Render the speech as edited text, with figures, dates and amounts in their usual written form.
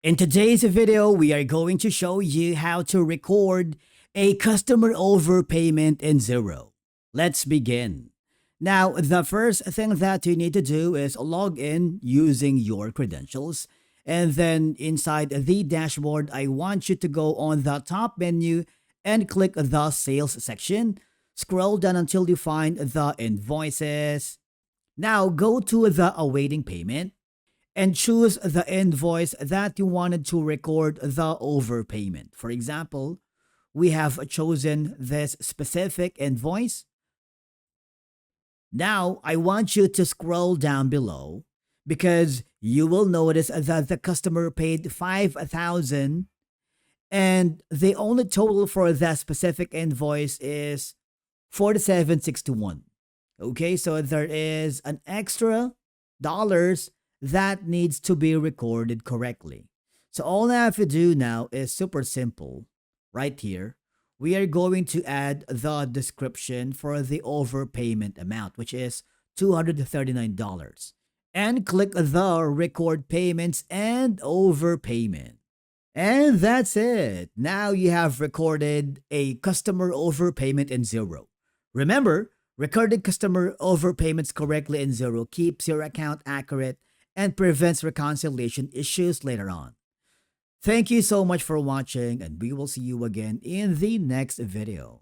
In today's video, we are going to show you how to record a customer overpayment in Xero. Let's begin. Now, the first thing that you need to do is log in using your credentials. And then inside the dashboard, I want you to go on the top menu and click the sales section. Scroll down until you find the invoices. Now, go to the awaiting payment and choose the invoice that you wanted to record the overpayment. For example, we have chosen this specific invoice. Now, I want you to scroll down below because you will notice that the customer paid 5,000 and the only total for that specific invoice is 4761. Okay, so there is an extra dollars that needs to be recorded correctly. So all I have to do now is super simple. Right here, we are going to add the description for the overpayment amount, which is $239. And click the record payments and overpayment. And that's it. Now you have recorded a customer overpayment in Xero. Remember, recording customer overpayments correctly in Xero keeps your account accurate and prevents reconciliation issues later on. Thank you so much for watching, and we will see you again in the next video.